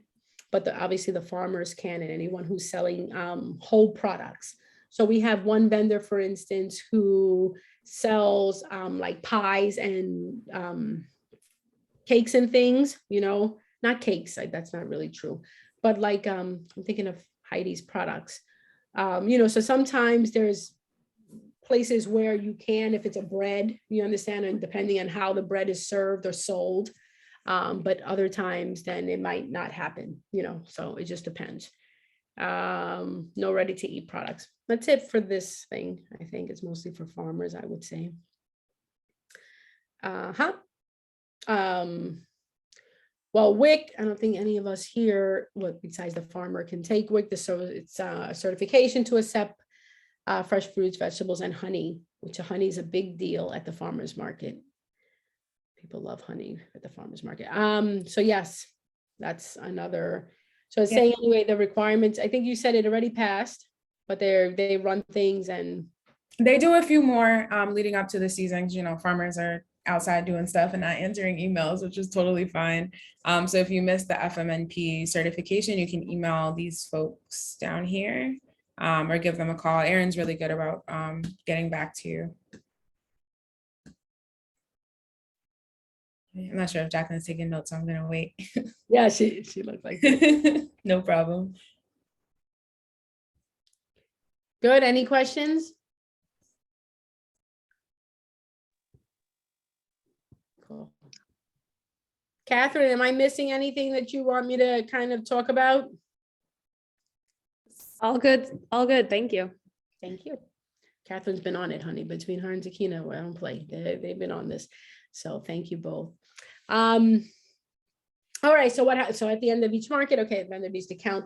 but obviously the farmers can, and anyone who's selling whole products. So we have one vendor, for instance, who sells like pies and cakes and things, not cakes, that's not really true, but like I'm thinking of Heidi's products. So sometimes there's places where you can, if it's a bread, you understand, and depending on how the bread is served or sold, but other times then it might not happen, so it just depends. No ready to eat products. That's it for this thing. I think it's mostly for farmers, I would say. Well, WIC, I don't think any of us here, besides the farmer, can take WIC. It's a certification to accept fresh fruits, vegetables, and honey, which honey is a big deal at the farmer's market. People love honey at the farmer's market. So yes, that's another. So it's saying anyway, the requirements, I think you said it already passed, but they run things and. They do a few more leading up to the seasons. Farmers are outside doing stuff and not answering emails, which is totally fine. So if you missed the FMNP certification, you can email these folks down here or give them a call. Erin's really good about getting back to you. I'm not sure if Jacqueline's taking notes, so I'm gonna wait. Yeah, she looked like that. No problem. Good, any questions? Cool. Catherine, am I missing anything that you want me to kind of talk about? All good, thank you. Thank you. Catherine's been on it, honey, between her and Zakina, I don't play. They've been on this. So thank you both. All right, so at the end of each market, okay, vendor needs to count.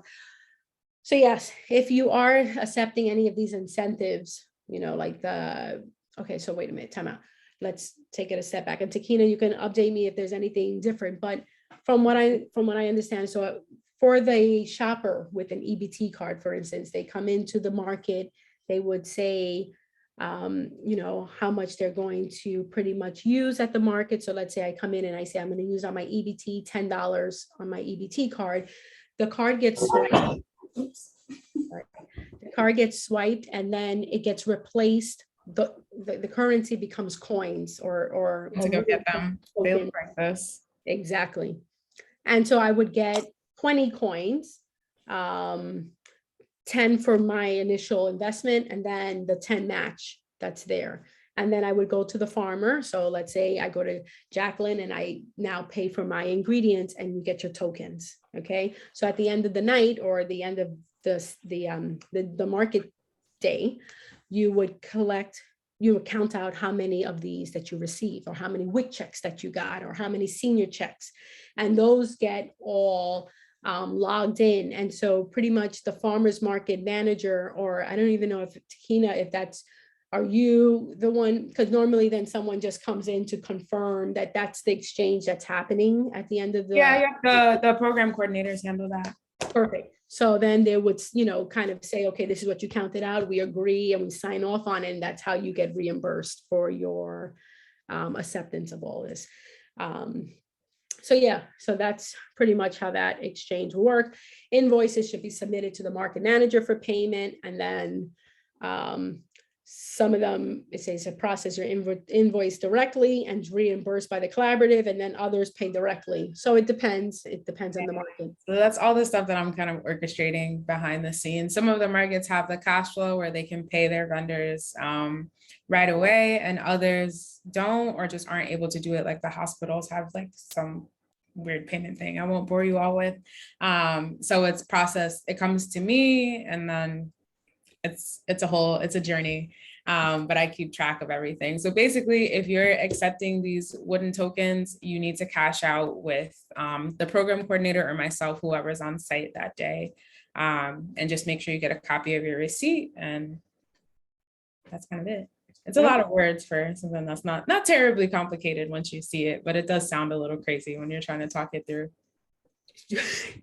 So yes, if you are accepting any of these incentives, like okay, so wait a minute, time out. Let's take it a step back. And Takina, you can update me if there's anything different, but from what I understand, so for the shopper with an EBT card, for instance, they come into the market, they would say, how much they're going to pretty much use at the market. So let's say I come in and I say, I'm going to use on my EBT $10 on my EBT card. The card gets swiped. Oops. The card gets swiped and then it gets replaced. The currency becomes coins or to go get them. They look like this. Exactly. And so I would get 20 coins, 10 for my initial investment, and then the 10 match that's there. And then I would go to the farmer. So let's say I go to Jacqueline and I now pay for my ingredients and you get your tokens. Okay. So at the end of the night or the end of the market day, you would count out how many of these that you receive or how many WIC checks that you got or how many senior checks. And those get all logged in. And so pretty much the farmer's market manager, or I don't even know if Takina, if are you the one? Because normally then someone just comes in to confirm that that's the exchange that's happening at the end of the. Yeah, the program coordinators handle that. Perfect. So then they would, kind of say, okay, this is what you counted out. We agree and we sign off on it. And that's how you get reimbursed for your acceptance of all this. So that's pretty much how that exchange will work. Invoices should be submitted to the market manager for payment. And then some of them, it says to process your invoice directly and reimbursed by the collaborative, and then others pay directly. So it depends on the market. So that's all the stuff that I'm kind of orchestrating behind the scenes. Some of the markets have the cash flow where they can pay their vendors right away, and others don't or just aren't able to do it. Like the hospitals have like some weird payment thing I won't bore you all with. So it's processed, it comes to me, and then it's a journey, but I keep track of everything. So basically, if you're accepting these wooden tokens, you need to cash out with the program coordinator or myself, whoever's on site that day, and just make sure you get a copy of your receipt, and that's kind of it. It's a lot of words for something that's not terribly complicated once you see it, but it does sound a little crazy when you're trying to talk it through.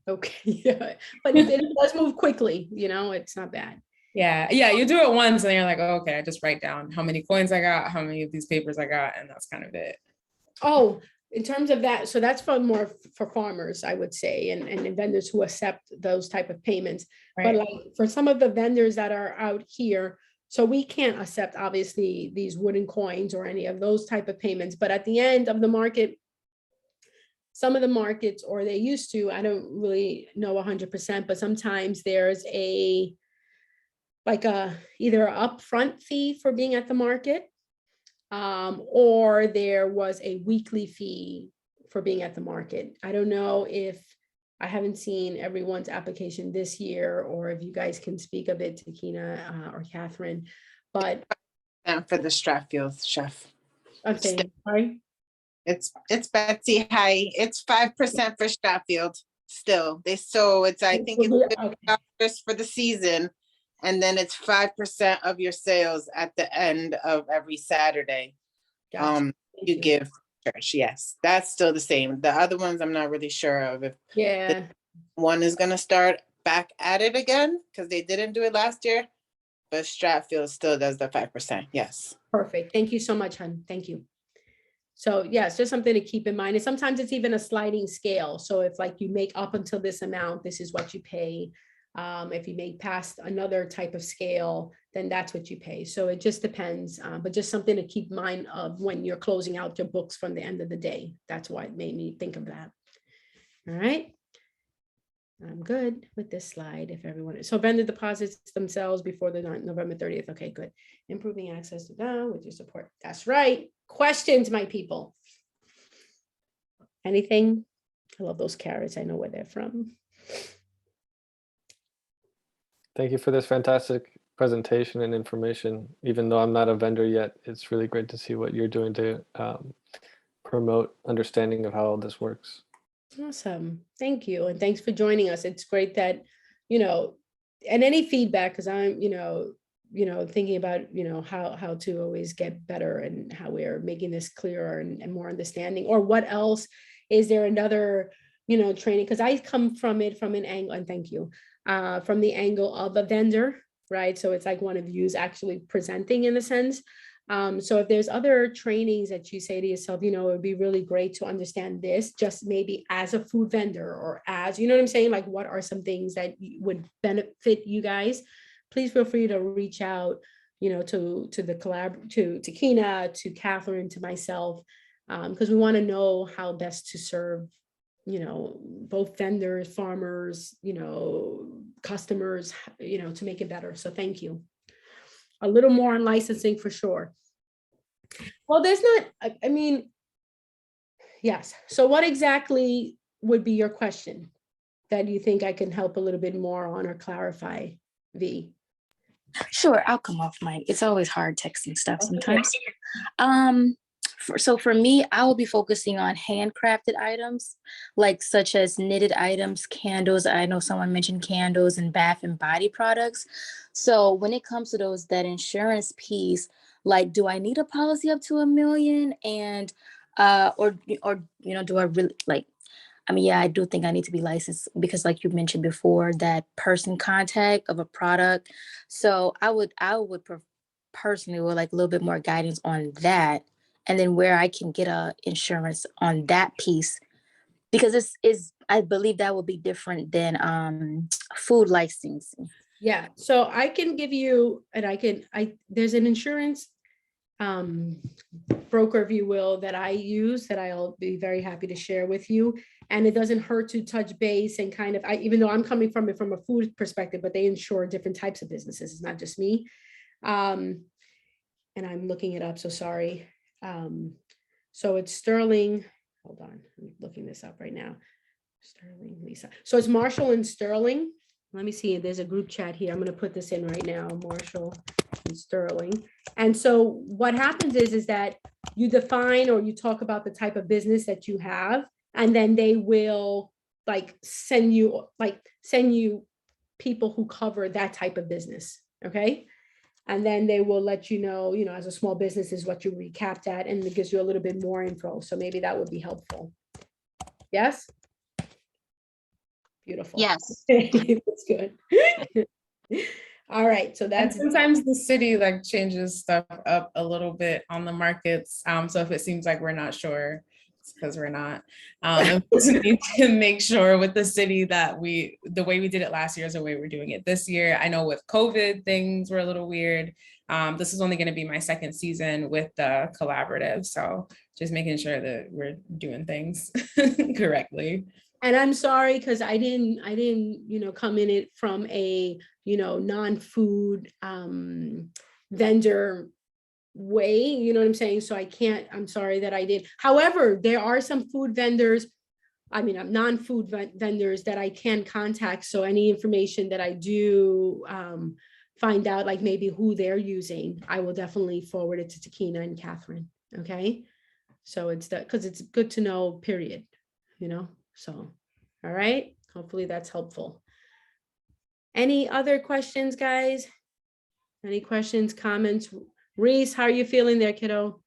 Okay, yeah, but it does move quickly, it's not bad. Yeah, you do it once and you're like, oh, okay, I just write down how many coins I got, how many of these papers I got, and that's kind of it. Oh, in terms of that, so that's for more for farmers, I would say, and vendors who accept those type of payments. But Right. like for some of the vendors that are out here, so we can't accept obviously these wooden coins or any of those type of payments. But at the end of the market, some of the markets, or they used to, I don't really know 100%, but sometimes there's a like a either an upfront fee for being at the market, or there was a weekly fee for being at the market. I don't know if I haven't seen everyone's application this year, or if you guys can speak of it to Kina or Catherine, but And for the Stratfield chef. I'm saying, sorry. It's Betsy. Hi. It's 5% for Stratfield still. It's I think it's Okay. $50 for the season. And then it's 5% of your sales at the end of every Saturday. Gotcha. You give church. Yes, that's still the same. The other ones I'm not really sure of if Yeah. one is gonna start back at it again because they didn't do it last year. But Stratfield still does the 5%. Yes. Perfect. Thank you so much, hon. Thank you. So yeah, it's just something to keep in mind. And sometimes it's even a sliding scale. So if like you make up until this amount, this is what you pay. If you make past another type of scale, then that's what you pay. So it just depends, but just something to keep in mind of when you're closing out your books from the end of the day. That's why it made me think of that. All right. I'm good with this slide if everyone, so vendor deposits themselves before the November 30th. Okay, good. Improving access to them with your support. That's right. Questions, my people? Anything? I love those carrots. I know where they're from. Thank you for this fantastic presentation and information. Even though I'm not a vendor yet, it's really great to see what you're doing to promote understanding of how all this works. Awesome. Thank you. And thanks for joining us. It's great that, and any feedback, because I'm, thinking about, how to always get better and how we're making this clearer and more understanding, or what else is there another, training, because I come from it from an angle, and thank you, from the angle of a vendor, right? So it's like one of you's actually presenting in a sense. So if there's other trainings that you say to yourself, it would be really great to understand this, just maybe as a food vendor or as, you know what I'm saying? Like, what are some things that would benefit you guys? Please feel free to reach out, to the to Kina, to Catherine, to myself, because we want to know how best to serve, both vendors, farmers, customers, to make it better. So thank you. A little more on licensing for sure. Well, there's not, yes. So what exactly would be your question that you think I can help a little bit more on or clarify, V? Sure, I'll come off mic. It's always hard texting stuff sometimes. So for me, I will be focusing on handcrafted items, like such as knitted items, candles. I know someone mentioned candles and bath and body products. So when it comes to that insurance piece, like, do I need a policy up to $1 million? And or do I really like? Yeah, I do think I need to be licensed because, like you mentioned before, that person contact of a product. So I would personally would like a little bit more guidance on that, and then where I can get a insurance on that piece, because this is, I believe that will be different than food licensing. Yeah, so I can give you, and there's an insurance broker, if you will, that I use that I'll be very happy to share with you. And it doesn't hurt to touch base and kind of, even though I'm coming from it from a food perspective, but they insure different types of businesses. It's not just me. And I'm looking it up, so sorry. So it's Sterling. Hold on, I'm looking this up right now. Sterling, Lisa. So it's Marshall and Sterling. Let me see, there's a group chat here. I'm going to put this in right now, Marshall and Sterling. And so what happens is that you define or you talk about the type of business that you have, and then they will send you people who cover that type of business. Okay. And then they will let you know, as a small business is what you recapped at, and it gives you a little bit more info. So maybe that would be helpful. Yes. Beautiful. Yes. That's good. All right. So that's sometimes the city changes stuff up a little bit on the markets. So if it seems like we're not sure, because we're not. And we just need to make sure with the city that the way we did it last year is the way we're doing it this year. I know with COVID, things were a little weird. This is only going to be my second season with the collaborative. So just making sure that we're doing things correctly. And I'm sorry, because I didn't, come in it from a, non-food vendor way, you know what I'm saying? So I'm sorry that I did. However, there are some food vendors, non-food vendors that I can contact. So any information that I do find out, like maybe who they're using, I will definitely forward it to Takina and Catherine. Okay. So it's that, because it's good to know, period, so, all right. Hopefully that's helpful. Any other questions, guys? Any questions, comments? Reese, how are you feeling there, kiddo?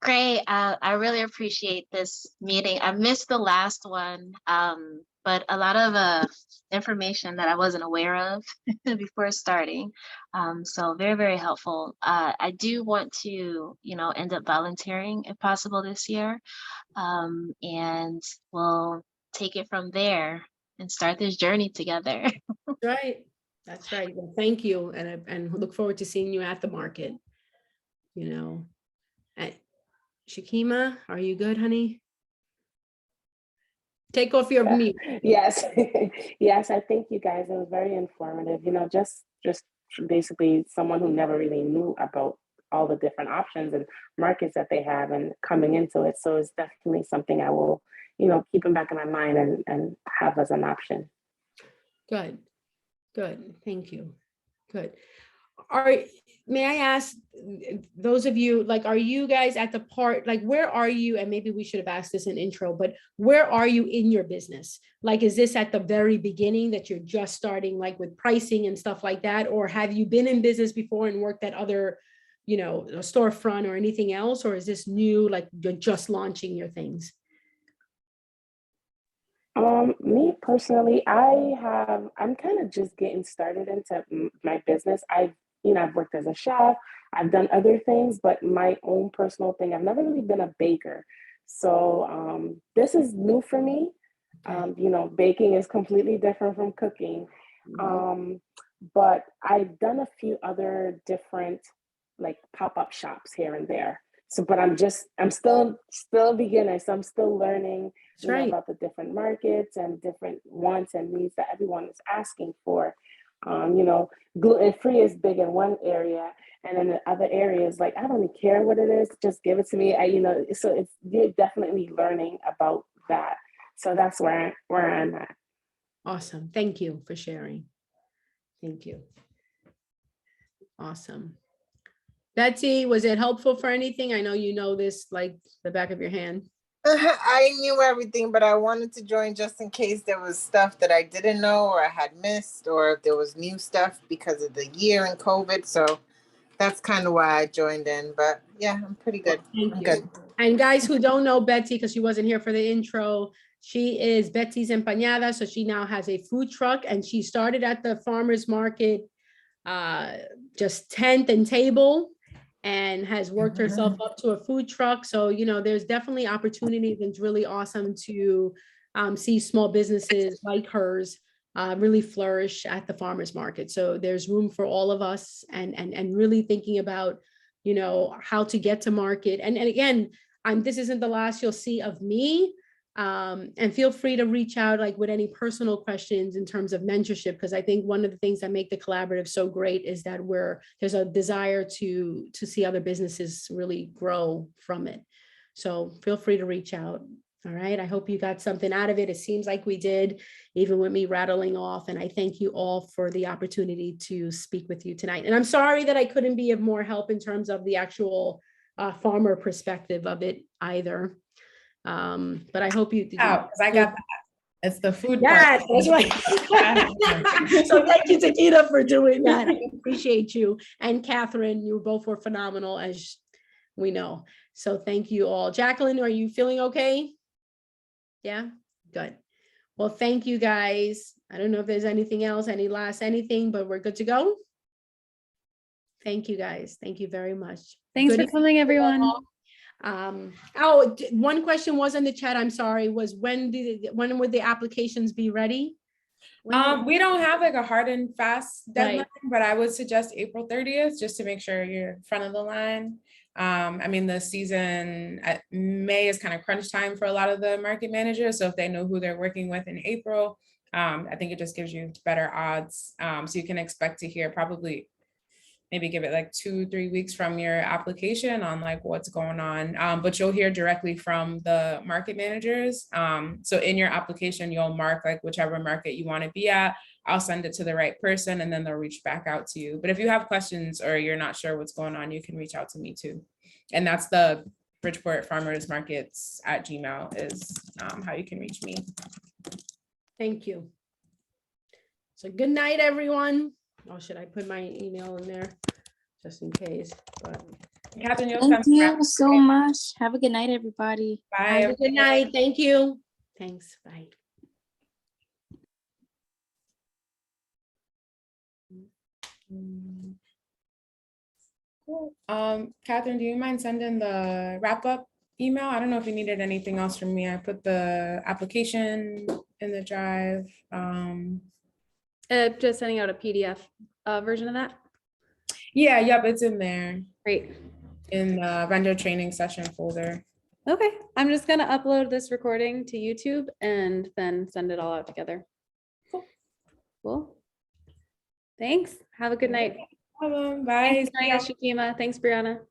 Great. I really appreciate this meeting. I missed the last one, but a lot of information that I wasn't aware of before starting. So very, very helpful. I do want to, end up volunteering if possible this year. And we'll take it from there and start this journey together. Right. That's right. Well, thank you. And look forward to seeing you at the market. And Shakima, are you good, honey? Take off your mute. Yes. Yes, I think you guys, it was very informative, just basically someone who never really knew about all the different options and markets that they have and coming into it. So it's definitely something I will, keep in back in my mind and have as an option. Good. Thank you. Good. May I ask those of you, are you guys at the part, where are you? And maybe we should have asked this in intro, but where are you in your business? Is this at the very beginning that you're just starting, with pricing and stuff like that? Or have you been in business before and worked at other, a storefront or anything else? Or is this new, you're just launching your things? Me personally, I'm kind of just getting started into my business. I've worked as a chef, I've done other things, but my own personal thing, I've never really been a baker. So this is new for me. Baking is completely different from cooking. But I've done a few other different pop-up shops here and there. So, but I'm still a beginner. So I'm still learning about the different markets and different wants and needs that everyone is asking for. Gluten-free is big in one area, and in the other areas, I don't really care what it is, just give it to me. So you're definitely learning about that. So that's where I'm at. Awesome. Thank you for sharing. Thank you. Awesome. Betsy, was it helpful for anything? I know you know this like the back of your hand. I knew everything, but I wanted to join just in case there was stuff that I didn't know or I had missed, or if there was new stuff because of the year and COVID. So that's kind of why I joined in. But yeah, I'm pretty good. Thank you. Good. And guys who don't know Betsy, because she wasn't here for the intro, she is Betsy's Empañada. So she now has a food truck, and she started at the farmer's market, just tent and table, and has worked herself up to a food truck. So, there's definitely opportunities, and it's really awesome to see small businesses like hers really flourish at the farmer's market. So there's room for all of us, and really thinking about, how to get to market. And again, this isn't the last you'll see of me. And feel free to reach out with any personal questions in terms of mentorship, because I think one of the things that make the collaborative so great is that there's a desire to see other businesses really grow from it. So feel free to reach out. All right. I hope you got something out of it. It seems like we did, even with me rattling off. And I thank you all for the opportunity to speak with you tonight. And I'm sorry that I couldn't be of more help in terms of the actual farmer perspective of it either. But I hope you. Because I got that. It's the food. Yes, that's right. So thank you, Takina, for doing that. I appreciate you. And Catherine, you both were phenomenal, as we know. So thank you all. Jacqueline, are you feeling okay? Yeah, good. Well, thank you guys. I don't know if there's anything else, anything, but we're good to go. Thank you guys. Thank you very much. Thanks for coming, everyone. One question was in the chat, I'm sorry, was when would the applications be ready? We don't have like a hard and fast deadline, Right. but I would suggest April 30th, just to make sure you're front of the line. I mean, the season at May is kind of crunch time for a lot of the market managers. So if they know who they're working with in April, I think it just gives you better odds. So you can expect to hear probably maybe give it like 2-3 weeks from your application on like what's going on. But you'll hear directly from the market managers. So in your application, you'll mark like whichever market you want to be at. I'll send it to the right person and then they'll reach back out to you. But if you have questions or you're not sure what's going on, you can reach out to me too. And that's the Bridgeport Farmers Markets at Gmail is how you can reach me. Thank you. So good night, everyone. Oh, should I put my email in there just in case? But Catherine, you'll Thank send you so much. Have a good night, everybody. Bye. have a good night. Thank you. Thanks. Bye. Cool. Catherine, do you mind sending the wrap up email? I don't know if you needed anything else from me. I put the application in the drive. Just sending out a PDF version of that. Yeah, yep, it's in there Great. in the vendor training session folder. Okay, I'm just gonna upload this recording to YouTube and then send it all out together. Cool. Thanks. Have a good night. Bye. Thanks, Maria Shakima. Thanks, Brianna.